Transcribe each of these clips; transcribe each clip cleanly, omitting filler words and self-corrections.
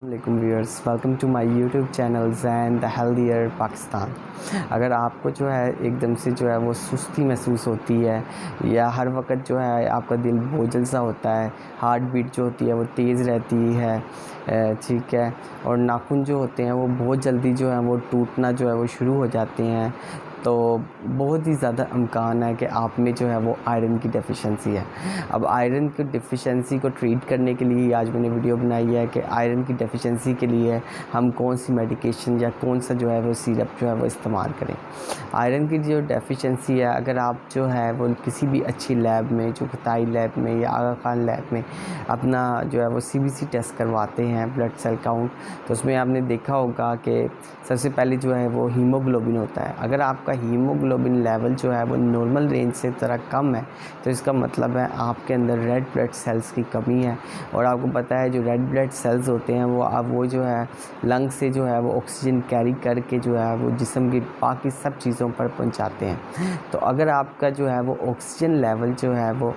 वालेकुम viewers, welcome to my YouTube channel Zain the healthier Pakistan. अगर आपको जो है एकदम से जो है वो सुस्ती महसूस होती है या हर वक्त जो है आपका दिल बोझल सा होता है, हार्ट बीट जो होती है वो तेज़ रहती है, ठीक है, और नाखून जो होते हैं वो बहुत जल्दी जो है वो टूटना जो है वो शुरू हो जाते हैं, तो बहुत ही ज़्यादा इम्कान है कि आप में जो है वो आयरन की डेफिशिएंसी है। अब आयरन की डेफिशिएंसी को ट्रीट करने के लिए आज मैंने वीडियो बनाई है कि आयरन की डेफिशिएंसी के लिए हम कौन सी मेडिकेशन या कौन सा जो है वो सिरप जो है वो इस्तेमाल करें। आयरन की जो डेफिशिएंसी है, अगर आप जो है वो किसी भी अच्छी लैब में, जो खताई लैब में या आगा खान लैब में अपना जो है वो CBC टेस्ट करवाते हैं, ब्लड सेल काउंट, तो उसमें आपने देखा होगा कि सबसे पहले जो है वो हीमोग्लोबिन होता है। अगर आपका हीमोग्लोबिन लेवल जो है वो नॉर्मल रेंज से थोड़ा कम है तो इसका मतलब है आपके अंदर रेड ब्लड सेल्स की कमी है। और आपको पता है जो रेड ब्लड सेल्स होते हैं वो जो है लंग से जो है वो ऑक्सीजन कैरी करके जो है वो जिस्म की बाकी सब चीज़ों पर पहुंचाते हैं। तो अगर आपका जो है वो ऑक्सीजन लेवल जो है वो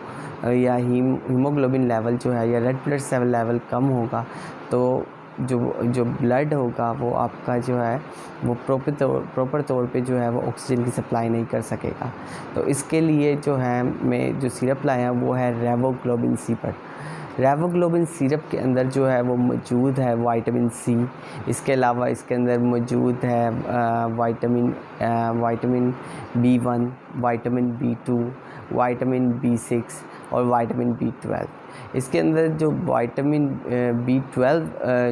या हीमोग्लोबिन लेवल जो है या रेड ब्लड सेल लेवल कम होगा तो जो ब्लड होगा वो आपका जो है वो प्रॉपर तौर पे जो है वो ऑक्सीजन की सप्लाई नहीं कर सकेगा। तो इसके लिए जो है मैं जो सिरप लाया वो है रेवोग्लोबिन सी पर। रेवोग्लोबिन सिरप के अंदर जो है वो मौजूद है विटामिन C। इसके अलावा इसके अंदर मौजूद है vitamin B1, vitamin B2, vitamin B6 और विटामिन B12। इसके अंदर जो विटामिन B12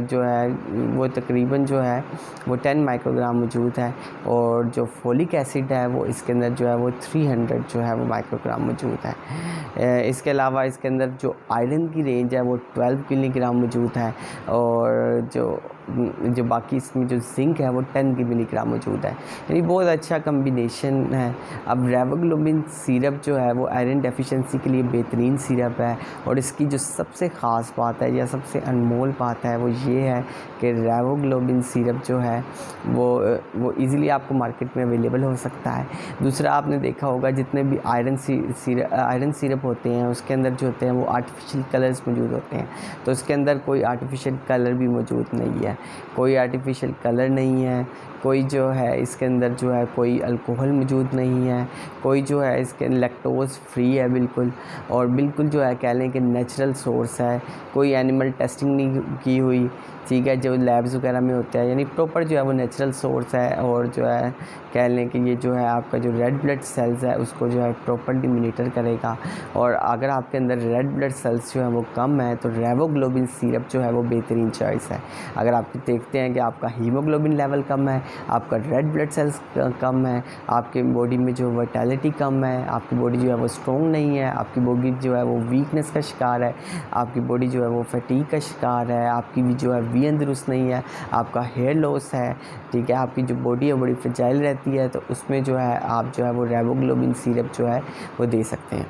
जो है वो तकरीबन जो है वो 10 माइक्रोग्राम मौजूद है, और जो फोलिक एसिड है वो इसके अंदर जो है वो 300 जो है वो माइक्रोग्राम मौजूद है। इसके अलावा इसके अंदर जो आयरन की रेंज है वो 12 मिलीग्राम मौजूद है, और जो बाकी इसमें जो जिंक है वो 10 मिलीग्राम मौजूद है। यानी बहुत अच्छा कम्बिनेशन है। अब रेवोग्लोबिन सिरप जो है वो आयरन डेफिशिएंसी के लिए बेहतरीन सिरप है, और इसकी जो सबसे ख़ास बात है या सबसे अनमोल बात है वो ये है कि रेवोग्लोबिन सिरप जो है वो ईज़िली आपको मार्केट में अवेलेबल हो सकता है। दूसरा, आपने देखा होगा जितने भी आयरन सिरप होते हैं उसके अंदर जो होते हैं वो आर्टिफिशियल कलर्स मौजूद होते हैं, तो इसके अंदर कोई आर्टिफिशियल कलर भी मौजूद नहीं है, कोई आर्टिफिशियल कलर नहीं है, कोई जो है इसके अंदर जो है कोई अल्कोहल मौजूद नहीं है, कोई जो है इसके लैक्टोज़ फ्री है बिल्कुल, और बिल्कुल जो है कह लें कि नेचुरल सोर्स है, कोई एनिमल टेस्टिंग नहीं की हुई, ठीक है, जो लैब्स वगैरह में होता है, यानी प्रॉपर जो है वो नेचुरल सोर्स है। और जो है कह लें कि ये जो है आपका जो रेड ब्लड सेल्स है उसको जो है प्रॉपर्ली मॉनिटर करेगा। और अगर आपके अंदर रेड ब्लड सेल्स जो है वो कम है तो रेवोग्लोबिन सिरप जो है वो बेहतरीन चॉइस है। अगर आप देखते हैं कि आपका हीमोग्लोबिन लेवल कम है, आपका रेड ब्लड सेल्स कम है, आपके बॉडी में जो वाइटैलिटी कम है, आपकी बॉडी जो है वो स्ट्रॉन्ग नहीं है, आपकी बॉडी जो है वो वीकनेस का शिकार है, आपकी बॉडी जो है वो फटीग का शिकार है, आपकी भी जो है वी दुरुस्त नहीं है, आपका हेयर लॉस है, ठीक है, आपकी जो बॉडी है बड़ी फ्रेजाइल रहती है, तो उसमें जो है आप जो है वो रेवोग्लोबिन सिरप जो है वो दे सकते हैं।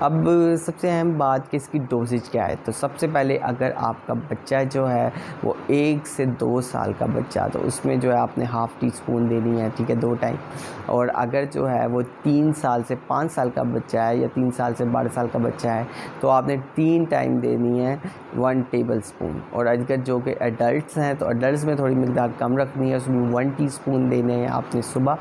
अब सबसे अहम बात कि इसकी डोजेज क्या है, तो सबसे पहले अगर आपका बच्चा जो है वो 1 से 2 साल का बच्चा, तो उसमें जो है आपने हाफ़ टी स्पून देनी है, ठीक है, 2 टाइम। और अगर जो है वो 3 साल से 5 साल का बच्चा है या 3 साल से 12 साल का बच्चा है तो आपने 3 टाइम देनी है 1 टेबल स्पून। और अगर जो कि एडल्ट्स हैं तो एडल्ट्स में थोड़ी मिकदार कम रखनी है, उसमें 1 टीस्पून देने हैं आपने सुबह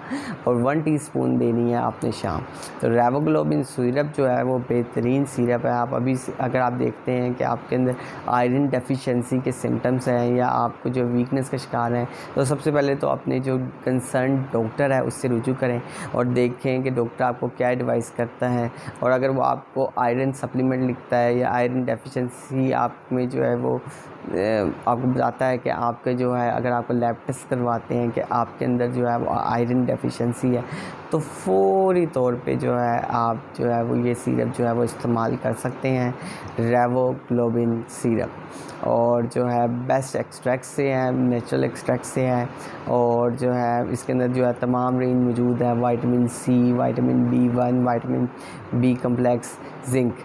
और 1 टीस्पून देनी है आपने शाम। तो रेवोग्लोबिन सिरप जो है वो बेहतरीन सिरप है। आप अभी अगर आप देखते हैं कि आपके अंदर आयरन डेफिशिएंसी के सिम्टम्स हैं या आपको जो वीकनेस का शिकार हैं, तो सबसे पहले तो अपने जो कंसर्न डॉक्टर है उससे रुजू करें और देखें कि डॉक्टर आपको क्या एडवाइस करता है। और अगर वो आपको आयरन सप्लीमेंट लिखता है या आयरन डेफिशिएंसी आप में जो है वो आपको बताता है कि आपके जो है अगर आपको लैब टेस्ट करवाते हैं कि आपके अंदर जो है वो आयरन डेफिशिएंसी है, तो फौरी तौर पे जो है आप जो है वो ये सिरप जो है वो इस्तेमाल कर सकते हैं, रेवोग्लोबिन सिरप। और जो है बेस्ट एक्सट्रैक्ट से है, नेचुरल एक्सट्रैक्ट से है, और जो है इसके अंदर जो है तमाम रेंज मौजूद है, vitamin C, vitamin B1, vitamin B complex, zinc.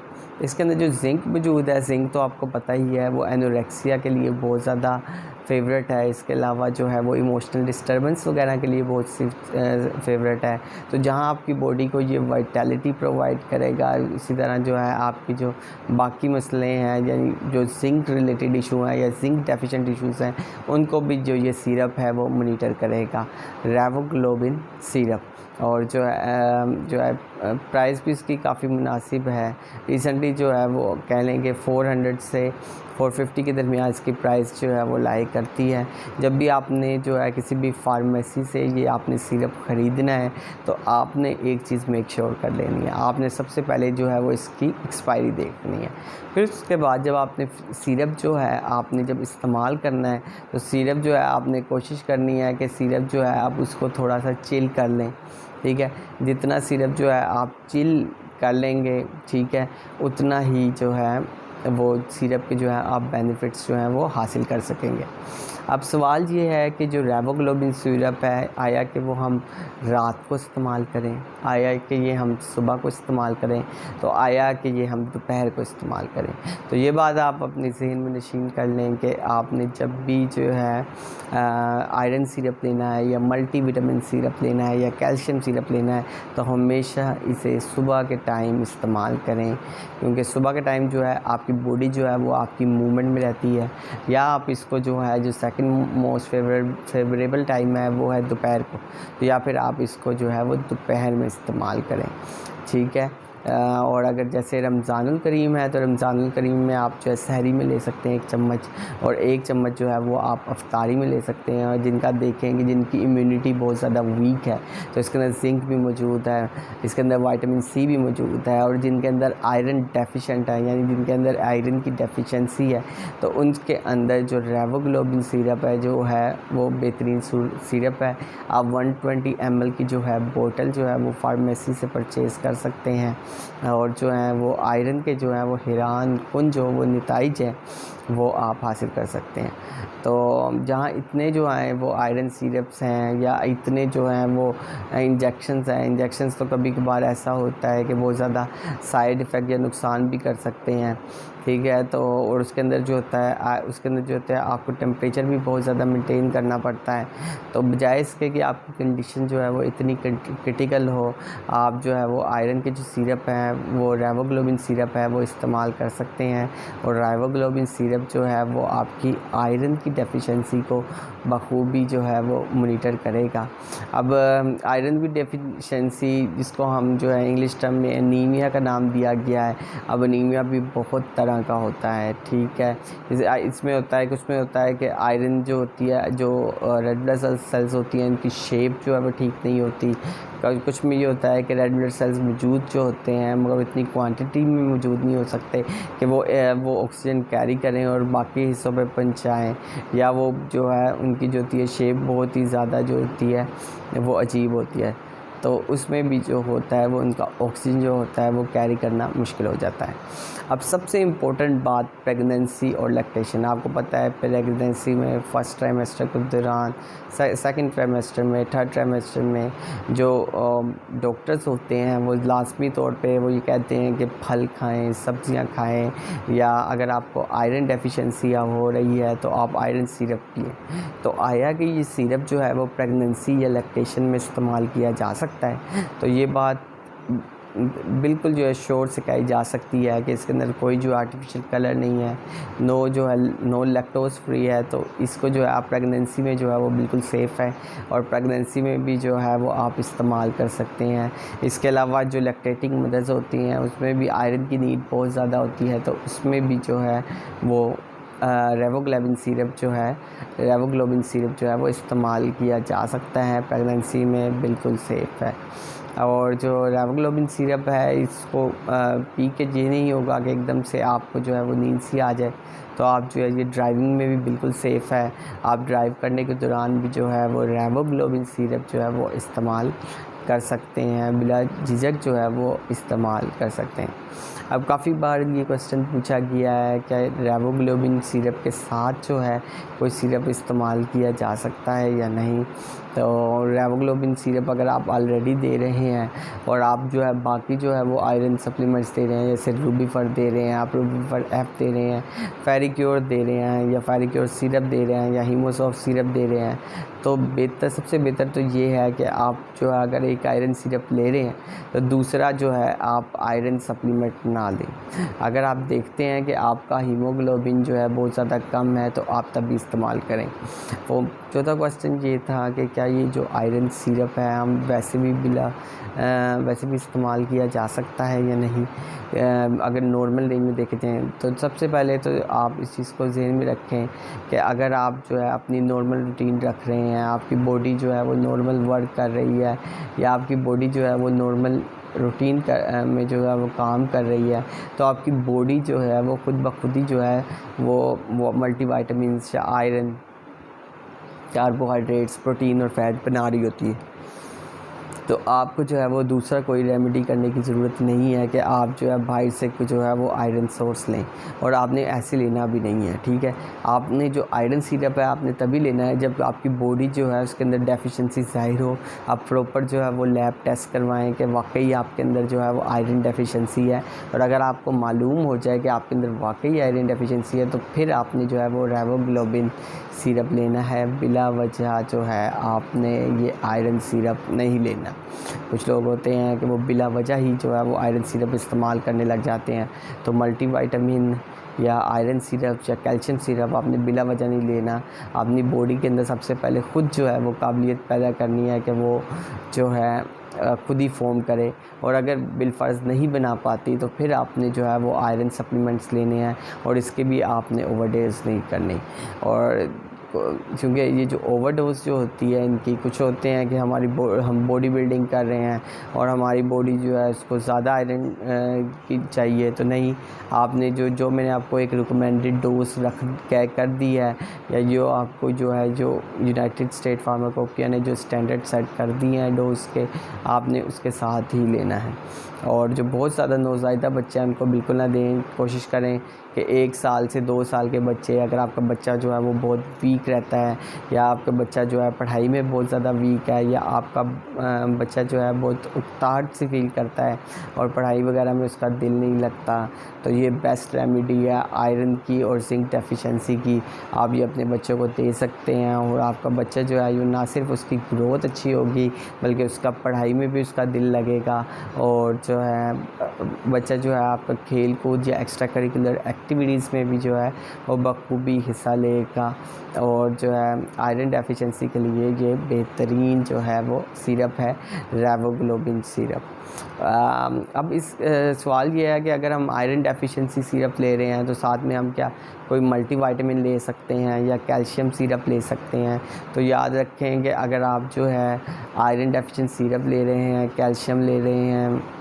इसके अंदर जो जिंक मौजूद है, जिंक तो आपको पता ही है वो एनोरेक्सिया के लिए बहुत ज़्यादा फेवरेट है। इसके अलावा जो है वो इमोशनल डिस्टर्बेंस वगैरह के लिए बहुत सी फेवरेट है। तो जहाँ आपकी बॉडी को ये वाइटैलिटी प्रोवाइड करेगा, इसी तरह जो है आपकी जो बाकी मसले हैं, यानी जो जिंक रिलेटेड इशू हैं या जिंक डेफिशिएंट इश्यूज़ हैं, उनको भी जो ये सिरप है वो मॉनिटर करेगा, रेवोग्लोबिन सिरप। और जो है प्राइस भी इसकी काफ़ी मुनासिब है। रिसेंटली जो है वो कह लें कि 400 से 450 के दरमियान इसकी प्राइस जो है वो लाई करती है। जब भी आपने जो है किसी भी फार्मेसी से ये आपने सिरप ख़रीदना है तो आपने एक चीज़ मेक श्योर कर लेनी है, आपने सबसे पहले जो है वो इसकी एक्सपायरी देखनी है। फिर उसके बाद जब आपने सिरप जो है आपने जब इस्तेमाल करना है तो सिरप जो है आपने कोशिश करनी है कि सिरप जो है आप उसको थोड़ा सा चिल कर लें, ठीक है। जितना सिरप जो है आप चिल कर लेंगे, ठीक है, उतना ही जो है वो सिरप के जो है आप बेनिफिट्स जो हैं वो हासिल कर सकेंगे। अब सवाल ये है कि जो रेवोग्लोबिन सिरप है, आया कि वो हम रात को इस्तेमाल करें, आया कि ये हम सुबह को इस्तेमाल करें, तो आया कि ये हम दोपहर को इस्तेमाल करें। तो ये बात आप अपने जहन में नशीन कर लें कि आपने जब भी जो है आयरन सिरप लेना है या मल्टीविटामिन सिरप लेना है या कैल्शियम सिरप लेना है तो हमेशा इसे सुबह के टाइम इस्तेमाल करें, क्योंकि सुबह के टाइम जो है आपकी बॉडी जो है वो आपकी मूवमेंट में रहती है। या आप इसको जो है जो सेकंड मोस्ट फेवरेबल टाइम है वो है दोपहर को, तो या फिर आप इसको जो है वो दोपहर में इस्तेमाल करें, ठीक है। और अगर जैसे रमज़ानुल करीम है तो रमज़ानुल करीम में आप जो है सहरी में ले सकते हैं 1 चम्मच, और 1 चम्मच जो है वो आप अफ्तारी में ले सकते हैं। और जिनका देखेंगे जिनकी इम्यूनिटी बहुत ज़्यादा वीक है तो इसके अंदर जिंक भी मौजूद है, इसके अंदर विटामिन सी भी मौजूद है, और जिनके अंदर आयरन डेफिशिएंट है यानी जिनके अंदर आयरन की डेफिशिएंसी है तो उनके अंदर जो रेवोग्लोबिन सिरप है जो है वो बेहतरीन सिरप है। आप 120 ml की जो है बोतल जो है वो फार्मेसी से परचेज़ कर सकते हैं, और जो है वो आयरन के जो है वो हैरान कुन जो वो नताइज हैं वो आप हासिल कर सकते हैं। तो जहाँ इतने जो हैं वो आयरन सिरप्स हैं या इतने जो हैं वो इंजेक्शंस हैं, इंजेक्शंस तो कभी कभार ऐसा होता है कि बहुत ज़्यादा साइड इफ़ेक्ट या नुकसान भी कर सकते हैं, ठीक है। तो और उसके अंदर जो होता है आपको टेम्परेचर भी बहुत ज़्यादा मेंटेन करना पड़ता है। तो बजाय इसके कि आपकी कंडीशन जो है वो इतनी क्रिटिकल हो, आप जो है वो आयरन के जो सिरप हैं वो रेवोग्लोबिन सिरप है वो इस्तेमाल कर सकते हैं। और रेवोग्लोबिन सिरप जो है वो आपकी आयरन की डेफिशिएंसी को बखूबी जो है वो मॉनिटर करेगा। अब आयरन की डेफिशिएंसी जिसको हम जो है इंग्लिश टर्म में एनीमिया का नाम दिया गया है। अब एनीमिया भी बहुत तरह का होता है, ठीक है। इसमें होता है कुछ में होता है कि आयरन जो होती है जो रेड ब्लड सेल्स होती हैं इनकी शेप जो है वो ठीक नहीं होती। कुछ में ये होता है कि रेड ब्लड सेल्स मौजूद जो होते हैं मगर इतनी क्वांटिटी में मौजूद नहीं हो सकते कि वो ऑक्सीजन कैरी करें और बाकी हिस्सों पे पहुंचाएं, या वो जो है उनकी जो होती है शेप बहुत ही ज़्यादा जो होती है वो अजीब होती है, तो उसमें भी जो होता है वो उनका ऑक्सीजन जो होता है वो कैरी करना मुश्किल हो जाता है। अब सबसे इम्पोर्टेंट बात प्रेगनेंसी और लैक्टेशन। आपको पता है प्रेगनेंसी में फ़र्स्ट ट्राइमेस्टर के दौरान, सेकंड ट्राइमेस्टर में, थर्ड ट्राइमेस्टर में जो डॉक्टर्स होते हैं वो लाजमी तौर पे वो ये कहते हैं कि फल खाएं, सब्जियां खाएं, या अगर आपको आयरन डेफिशिएंसी हो रही है तो आप आयरन सिरप पिएं। तो आया कि ये सिरप जो है वो प्रेगनेंसी या लैक्टेशन में इस्तेमाल किया जा सकता है। तो ये बात बिल्कुल जो है श्योर से कही जा सकती है कि इसके अंदर कोई जो आर्टिफिशियल कलर नहीं है, नो लैक्टोज फ्री है। तो इसको जो है आप प्रेगनेंसी में जो है वो बिल्कुल सेफ़ है और प्रेगनेंसी में भी जो है वो आप इस्तेमाल कर सकते हैं। इसके अलावा जो लैक्टेटिंग मदर्स होती हैं उसमें भी आयरन की नीड बहुत ज़्यादा होती है, तो उसमें भी जो है वो रेवोग्लोबिन सिरप जो है वो इस्तेमाल किया जा सकता है, प्रेगनेंसी में बिल्कुल सेफ़ है। और जो रेवोग्लोबिन सिरप है इसको पी के ये नहीं होगा कि एकदम से आपको जो है वो नींद सी आ जाए, तो आप जो है ये ड्राइविंग में भी बिल्कुल सेफ़ है। आप ड्राइव करने के दौरान भी जो है वो रेवोग्लोबिन सिरप जो है वो इस्तेमाल कर सकते हैं, बिला झिझक जो है वो इस्तेमाल कर सकते हैं। अब काफ़ी बार ये क्वेश्चन पूछा गया है क्या रेवोग्लोबिन सिरप के साथ जो है कोई सिरप इस्तेमाल किया जा सकता है या नहीं। तो रेवोग्लोबिन सिरप अगर आप ऑलरेडी दे रहे हैं और आप जो है बाकी जो है वो आयरन सप्लीमेंट्स दे रहे हैं, जैसे रूबीफर दे रहे हैं, आप रूबीफर एफ दे रहे हैं, फेरिक्योर दे रहे हैं या फेरिक्योर सिरप दे रहे हैं या हीमोसॉफ्ट सिरप दे रहे हैं, तो बेहतर, सबसे बेहतर तो ये है कि आप जो है अगर एक आयरन सिरप ले रहे हैं तो दूसरा जो है आप आयरन सप्लीमेंट ना लें। अगर आप देखते हैं कि आपका हीमोग्लोबिन जो है बहुत ज़्यादा कम है तो आप तभी इस्तेमाल करें। तो चौथा क्वेश्चन ये था कि क्या ये जो आयरन सिरप है हम वैसे भी इस्तेमाल किया जा सकता है या नहीं। अगर नॉर्मल रेंज में देखते हैं तो सबसे पहले तो आप इस चीज़ को ज़हन में रखें कि अगर आप जो है अपनी नॉर्मल रूटीन रख रहे हैं, आपकी बॉडी जो है वो नॉर्मल वर्क कर रही है या आपकी बॉडी जो है वो नॉर्मल रूटीन में जो है वो काम कर रही है, तो आपकी बॉडी जो है वो खुद ब खुद ही जो है वो मल्टीविटामिन्स या आयरन, कार्बोहाइड्रेट्स, प्रोटीन और फैट बना रही होती है। तो आपको जो है वो दूसरा कोई रेमेडी करने की ज़रूरत नहीं है कि आप जो है बाहर से जो है वो आयरन सोर्स लें, और आपने ऐसे लेना भी नहीं है, ठीक है। आपने जो आयरन सिरप है आपने तभी लेना है जब आपकी बॉडी जो है उसके अंदर डेफिशिएंसी ज़ाहिर हो। आप प्रॉपर जो है वो लैब टेस्ट करवाएं कि वाकई आपके अंदर जो है वो आयरन डेफिशिएंसी है, और अगर आपको मालूम हो जाए कि आपके अंदर वाकई आयरन डेफिशिएंसी है तो फिर आपने जो है वो रेवोग्लोबिन सिरप लेना है। बिला वजह जो है आपने ये आयरन सिरप नहीं लेना। कुछ लोग होते हैं कि वो बिला वजह ही जो है वो आयरन सिरप इस्तेमाल करने लग जाते हैं, तो मल्टीविटामिन या आयरन सिरप या कैल्शियम सिरप आपने बिला वजह नहीं लेना। अपनी बॉडी के अंदर सबसे पहले ख़ुद जो है वो काबिलियत पैदा करनी है कि वो जो है खुद ही फॉर्म करे, और अगर बिलफर्ज नहीं बना पाती तो फिर आपने जो है वो आयरन सप्लीमेंट्स लेने हैं, और इसके भी आपने ओवरडोज नहीं करनी। और क्योंकि ये जो ओवरडोज जो होती है इनकी, कुछ होते हैं कि हम बॉडी बिल्डिंग कर रहे हैं और हमारी बॉडी जो है उसको ज़्यादा आयरन की चाहिए, तो नहीं, आपने जो मैंने आपको एक रिकमेंडेड डोज कर दी है, या जो आपको जो है जो यूनाइटेड स्टेट फार्माकोपिया ने जो स्टैंडर्ड सेट कर दिए हैं डोज के, आपने उसके साथ ही लेना है। और जो बहुत ज़्यादा नौज़ायदा बच्चे हैं उनको बिल्कुल ना दें। कोशिश करें कि 1 साल से 2 साल के बच्चे, अगर आपका बच्चा जो है वो बहुत वीक रहता है, या आपका बच्चा जो है पढ़ाई में बहुत ज़्यादा वीक है, या आपका बच्चा जो है बहुत उकताहट सी फील करता है और पढ़ाई वगैरह में उसका दिल नहीं लगता, तो ये बेस्ट रेमेडी है आयरन की और जिंक डेफिशिएंसी की। आप ये अपने बच्चों को दे सकते हैं, और आपका बच्चा जो है ये ना सिर्फ उसकी ग्रोथ अच्छी होगी बल्कि उसका पढ़ाई में भी उसका दिल लगेगा, और जो है बच्चा जो है आपका खेल कूद या एक्स्ट्रा करिकुलर एक्टिविटीज़ में भी जो है वो बखूबी हिस्सा लेगा। और जो है आयरन डेफिशिएंसी के लिए ये बेहतरीन जो है वो सिरप है रेवोग्लोबिन सिरप। अब इस सवाल ये है कि अगर हम आयरन डेफिशिएंसी सिरप ले रहे हैं तो साथ में हम क्या कोई मल्टीविटामिन ले सकते हैं या कैल्शियम सिरप ले सकते हैं। तो याद रखें कि अगर आप जो है आयरन डेफिशिएंसी सिरप ले रहे हैं, कैल्शियम ले रहे हैं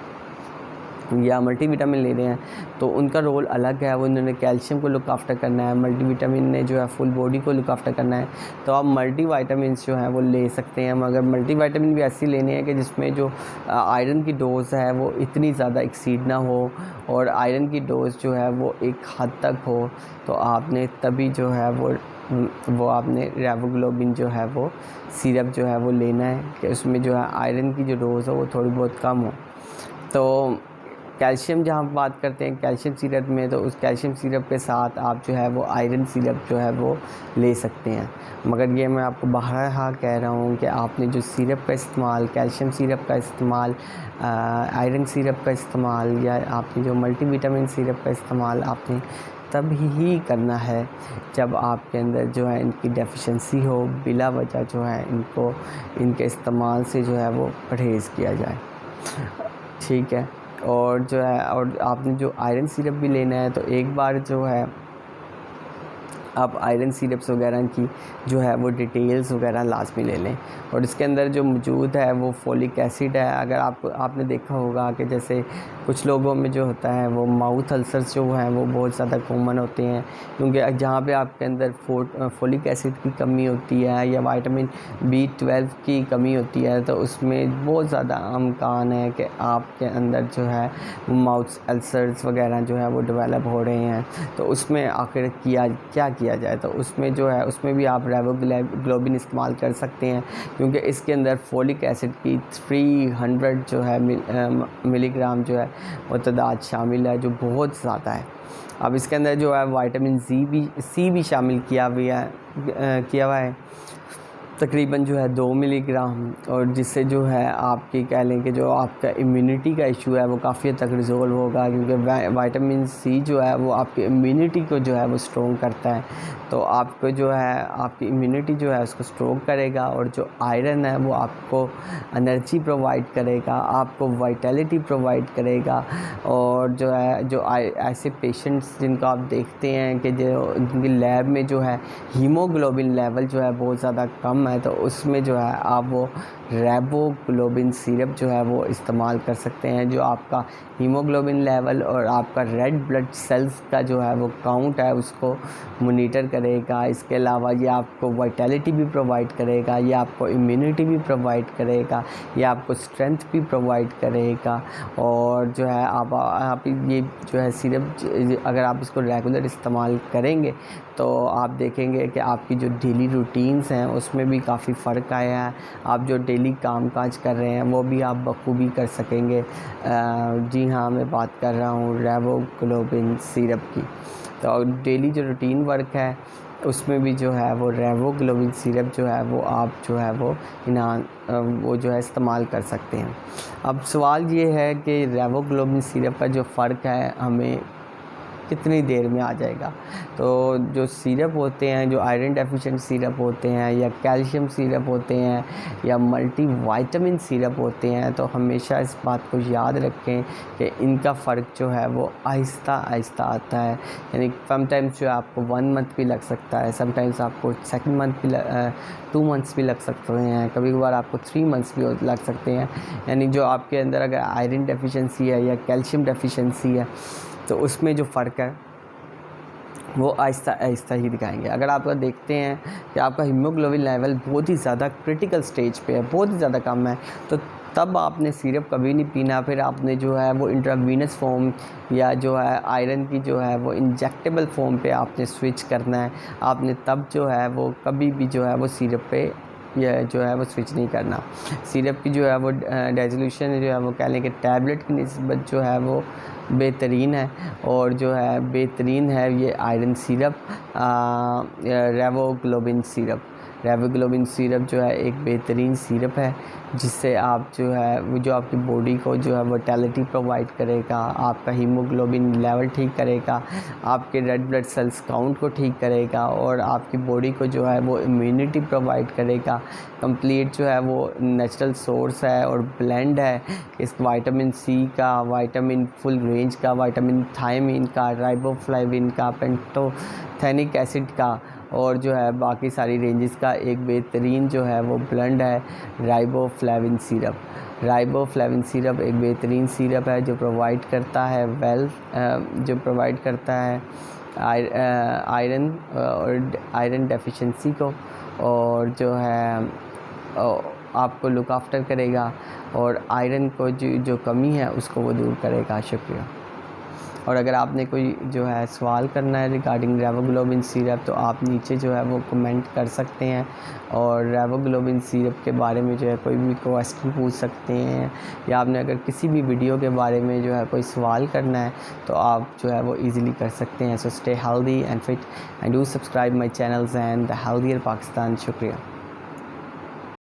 या मल्टीविटामिन ले रहे हैं, तो उनका रोल अलग है। वो उन्होंने कैल्शियम को लुक आफ्टर करना है, मल्टीविटामिन ने जो है फुल बॉडी को लुक आफ्टर करना है। तो आप मल्टीविटामिन जो है वो ले सकते हैं, मगर मल्टीविटामिन भी ऐसी लेनी है कि जिसमें जो आयरन की डोज़ है वो इतनी ज़्यादा एक्सीड ना हो, और आयरन की डोज़ जो है वो एक हद तक हो। तो आपने तभी जो है वो आपने रेवोग्लोबिन जो है वो सिरप जो है वो लेना है कि उसमें जो है आयरन की जो डोज़ हो वो थोड़ी बहुत कम हो। तो कैल्शियम जहाँ बात करते हैं कैल्शियम सिरप में, तो उस कैल्शियम सिरप के साथ आप जो है वो आयरन सिरप जो है वो ले सकते हैं। मगर ये मैं आपको बहरहाल कह रहा हूँ कि आपने जो सिरप का इस्तेमाल, कैल्शियम सिरप का इस्तेमाल, आयरन सिरप का इस्तेमाल, या आपने जो मल्टीविटामिन सिरप का इस्तेमाल आपने तब ही करना है जब आपके अंदर जो है इनकी डेफिशिएंसी हो। बिला वजह जो है इनके इस्तेमाल से जो है वो परहेज़ किया जाए, ठीक है। और जो है, और आपने जो आयरन सिरप भी लेना है तो एक बार जो है आप आयरन सिरप्स वगैरह की जो है वो डिटेल्स वगैरह लाजमी ले लें। और इसके अंदर जो मौजूद है वो फोलिक एसिड है। अगर आपने देखा होगा कि जैसे कुछ लोगों में जो होता है वो माउथ अल्सर्स जो हैं वो बहुत ज़्यादा कॉमन होते हैं, क्योंकि जहाँ पे आपके अंदर फोलिक एसिड की कमी होती है या विटामिन B12 की कमी होती है, तो उसमें बहुत ज़्यादा इम्कान है कि आपके अंदर जो है माउथ अल्सर्स वगैरह जो है वो डेवलप हो रहे हैं। तो उसमें आखिर क्या किया जाए, तो उसमें जो है उसमें भी आप रेवोग्लोबिन इस्तेमाल कर सकते हैं, क्योंकि इसके अंदर फोलिक एसिड की 300 जो है मिलीग्राम जो है वो तादाद शामिल है, जो बहुत ज़्यादा है। अब इसके अंदर जो है विटामिन सी भी शामिल किया हुआ है तकरीबन जो है 2 मिलीग्राम, और जिससे जो है आपकी कह लें कि जो आपका इम्यूनिटी का इशू है वो काफ़ी हद तक रिजॉल्व होगा, क्योंकि विटामिन सी जो है वो आपकी इम्यूनिटी को जो है वो स्ट्रॉन्ग करता है। तो आपको जो है आपकी इम्यूनिटी जो है उसको स्ट्रॉन्ग करेगा, और जो आयरन है वो आपको एनर्जी प्रोवाइड करेगा, आपको वाइटलिटी प्रोवाइड करेगा। और जो है जो ऐसे पेशेंट्स जिनको आप देखते हैं कि जो जिनकी लैब में जो है हीमोग्लोबिन लेवल जो है बहुत ज़्यादा कम है, तो उसमें जो है आप वो रेवोग्लोबिन सिरप जो है वो इस्तेमाल कर सकते हैं, जो आपका हीमोग्लोबिन लेवल और आपका रेड ब्लड सेल्स का जो है वो काउंट है उसको मोनीटर करेगा। इसके अलावा ये आपको वाइटलिटी भी प्रोवाइड करेगा, ये आपको इम्यूनिटी भी प्रोवाइड करेगा, ये आपको स्ट्रेंथ भी प्रोवाइड करेगा। और जो है आप ये जो है सिरप अगर आप इसको रेगुलर इस्तेमाल करेंगे तो आप देखेंगे कि आपकी जो डेली रूटीन्स हैं उसमें भी काफ़ी फ़र्क आया है। आप जो डेली कामकाज कर रहे हैं वो भी आप बखूबी कर सकेंगे। जी हाँ, मैं बात कर रहा हूँ रेवोग्लोबिन सिरप की। तो डेली जो रूटीन वर्क है उसमें भी जो है वो रेवोग्लोबिन सिरप जो है वो आप जो है वो वो जो है इस्तेमाल कर सकते हैं। अब सवाल ये है कि रेवोग्लोबिन सिरप का जो फ़र्क है हमें कितनी देर में आ जाएगा। तो जो सिरप होते हैं, जो आयरन डेफिशिएंट सिरप होते हैं या कैल्शियम सिरप होते हैं या मल्टीविटामिन सिरप होते हैं, तो हमेशा इस बात को याद रखें कि इनका फ़र्क जो है वो आहिस्ता आहिस्ता आता है। यानी समटाइम्स जो आपको 1 मंथ भी लग सकता है, समटाइम्स आपको 2 मंथ भी 2 मंथ्स भी लग सकते हैं, कभी कभार आपको 3 मंथ्स भी लग सकते हैं। यानी जो आपके अंदर अगर आयरन डेफिशिएंसी है या कैल्शियम डेफिशिएंसी है तो उसमें जो फ़र्क है वो आहिस्ता आहिस्ता ही दिखाएंगे। अगर आप देखते हैं कि आपका हीमोग्लोबिन लेवल बहुत ही ज़्यादा क्रिटिकल स्टेज पे है, बहुत ही ज़्यादा कम है, तो तब आपने सिरप कभी नहीं पीना। फिर आपने जो है वो इंट्रावीनस फॉर्म या जो है आयरन की जो है वो इंजेक्टेबल फॉर्म पे आपने स्विच करना है। आपने तब जो है वो कभी भी जो है वो सिरप पे यह जो है वो स्विच नहीं करना। सिरप की जो है वो रेजोल्यूशन जो है वो कह लें कि टैबलेट की निस्बत जो है वो बेहतरीन है, और जो है बेहतरीन है ये आयरन सिरप रेवोग्लोबिन सिरप जो है एक बेहतरीन सिरप है, जिससे आप जो है वो जो आपकी बॉडी को जो है विटैलिटी प्रोवाइड करेगा, आपका हीमोग्लोबिन लेवल ठीक करेगा, आपके रेड ब्लड सेल्स काउंट को ठीक करेगा, और आपकी बॉडी को जो है वो इम्यूनिटी प्रोवाइड करेगा। कंप्लीट जो है वो नेचुरल सोर्स है और ब्लेंड है इस विटामिन सी का, विटामिन फुल रेंज का, विटामिन थायमिन का, राइबोफ्लाविन का, पेंटोथेनिक एसिड का, और जो है बाकी सारी रेंजेस का एक बेहतरीन जो है वो ब्लेंड है राइबोफ्लाविन सिरप एक बेहतरीन सिरप है जो प्रोवाइड करता है जो प्रोवाइड करता है आयरन और आयरन डेफिशिएंसी को, और जो है आपको लुक आफ्टर करेगा और आयरन को जो कमी है उसको वो दूर करेगा। शुक्रिया। और अगर आपने कोई जो है सवाल करना है रिगार्डिंग रेवोग्लोबिन सिरप तो आप नीचे जो है वो कमेंट कर सकते हैं, और रेवोग्लोबिन सिरप के बारे में जो है कोई भी क्वेश्चन पूछ सकते हैं, या आपने अगर किसी भी वीडियो के बारे में जो है कोई सवाल करना है तो आप जो है वो इजीली कर सकते हैं। So stay healthy and fit and do subscribe my channels and the healthier Pakistan. शुक्रिया।